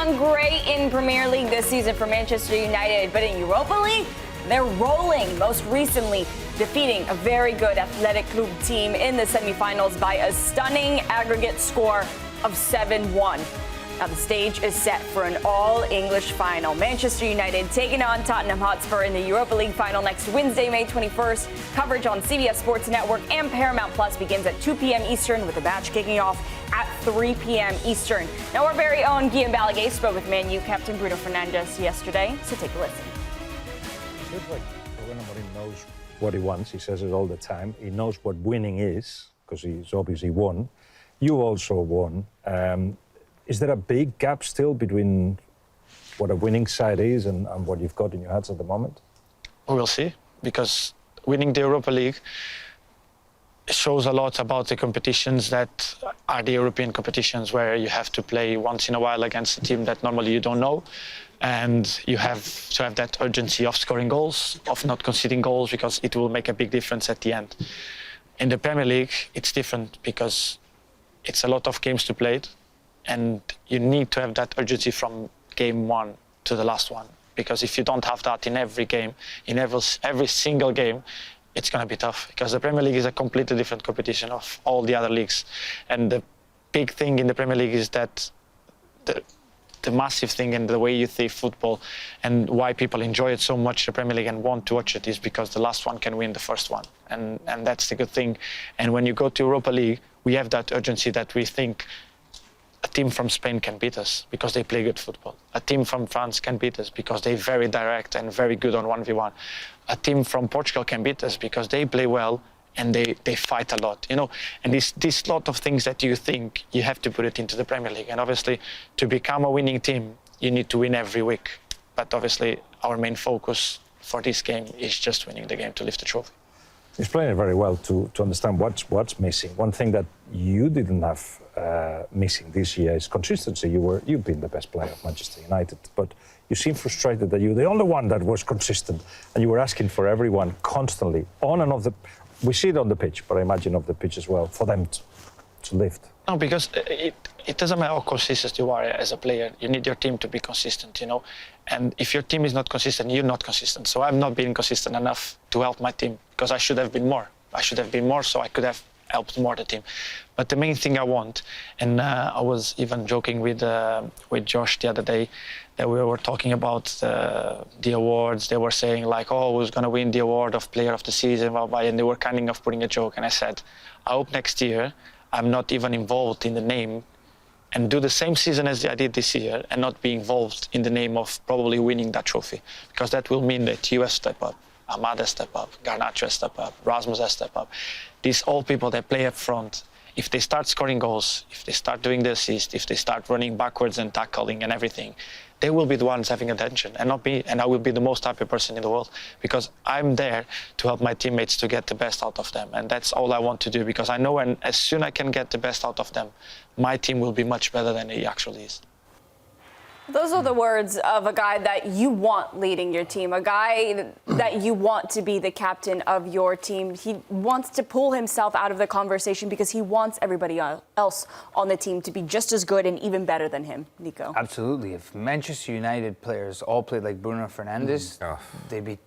done great in Premier League this season for Manchester United, but in Europa League, they're rolling, most recently defeating a very good Athletic Club team in the semi-finals by a stunning aggregate score of 7-1. Now the stage is set for an all-English final. Manchester United taking on Tottenham Hotspur in the Europa League final next Wednesday, May 21st. Coverage on CBS Sports Network and Paramount Plus begins at 2 p.m. Eastern, with the match kicking off at 3 p.m. Eastern. Now our very own Guillem Balague spoke with Man U captain Bruno Fernandes yesterday, so take a listen. It feels like Bruno knows what he wants. He says it all the time. He knows what winning is, because he's obviously won. You also won. Is there a big gap still between what a winning side is and what you've got in your hands at the moment? We will see, because winning the Europa League shows a lot about the competitions that are the European competitions, where you have to play once in a while against a team that normally you don't know. And you have to have that urgency of scoring goals, of not conceding goals, because it will make a big difference at the end. In the Premier League, it's different because it's a lot of games to play. And you need to have that urgency from game one to the last one. Because if you don't have that in every game, in every single game, it's going to be tough. Because the Premier League is a completely different competition of all the other leagues. And the big thing in the Premier League is that the massive thing and the way you see football and why people enjoy it so much, the Premier League, and want to watch it, is because the last one can win the first one. And that's the good thing. And when you go to Europa League, we have that urgency that we think a team from Spain can beat us because they play good football. A team from France can beat us because they're very direct and very good on 1v1. A team from Portugal can beat us because they play well and they fight a lot, you know. And this lot of things that you think, you have to put it into the Premier League. And obviously, to become a winning team, you need to win every week. But obviously, our main focus for this game is just winning the game to lift the trophy. He's playing it very well to understand what's missing. One thing that you didn't have missing this year is consistency. You've been the best player of Manchester United, but you seem frustrated that you're the only one that was consistent, and you were asking for everyone constantly on and off the. We see it on the pitch, but I imagine off the pitch as well, for them to lift. No, because it doesn't matter how consistent you are as a player. You need your team to be consistent, you know. And if your team is not consistent, you're not consistent. So I'm not being consistent enough to help my team, because I should have been more. I should have been more, so I could have helped more the team. But the main thing I want, and I was even joking with Josh the other day, that we were talking about the awards. They were saying like, oh, who's going to win the award of player of the season, blah, blah, and they were kind of putting a joke. And I said, I hope next year I'm not even involved in the name and do the same season as I did this year and not be involved in the name of probably winning that trophy. Because that will mean that you have step up, Ahmad has step up, Garnacho has step up, Rasmus has step up. These all people that play up front, if they start scoring goals, if they start doing the assist, if they start running backwards and tackling and everything, they will be the ones having attention, and not me. And I will be the most happy person in the world, because I'm there to help my teammates to get the best out of them. And that's all I want to do, because I know when as soon as I can get the best out of them, my team will be much better than it actually is. Those are the words of a guy that you want leading your team, a guy that you want to be the captain of your team. He wants to pull himself out of the conversation because he wants everybody else on the team to be just as good and even better than him. Nico? Absolutely. If Manchester United players all played like Bruno Fernandes, they'd be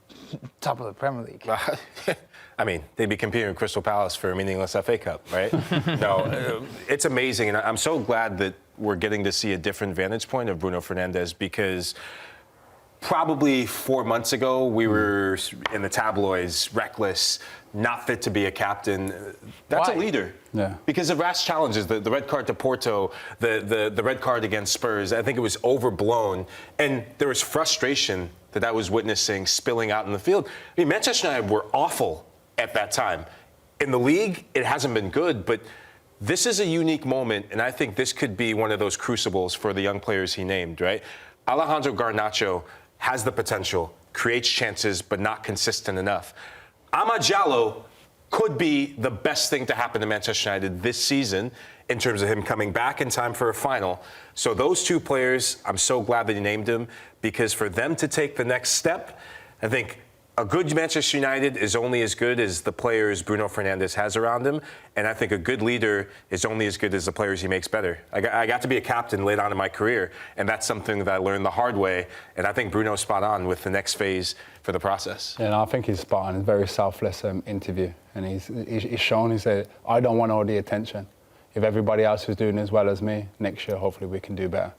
top of the Premier League. I mean, they'd be competing with Crystal Palace for a meaningless FA Cup, right? No, it's amazing, and I'm so glad that we're getting to see a different vantage point of Bruno Fernandes, because probably 4 months ago we were in the tabloids, reckless, not fit to be a captain. That's Why? A leader. Yeah. Because of rash challenges, the red card to Porto, the red card against Spurs, I think it was overblown, and there was frustration that I was witnessing spilling out in the field. I mean, Manchester United were awful at that time. In the league, it hasn't been good, but this is a unique moment, and I think this could be one of those crucibles for the young players he named, right? Alejandro Garnacho has the potential, creates chances, but not consistent enough. Amad Diallo could be the best thing to happen to Manchester United this season in terms of him coming back in time for a final. So those two players, I'm so glad that he named them, because for them to take the next step, I think a good Manchester United is only as good as the players Bruno Fernandes has around him, and I think a good leader is only as good as the players he makes better. I got to be a captain late on in my career, and that's something that I learned the hard way, and I think Bruno's spot on with the next phase for the process. Yeah, no, I think he's spot on. It's a very selfless interview, and he's shown, he said, I don't want all the attention. If everybody else is doing as well as me, next year hopefully we can do better.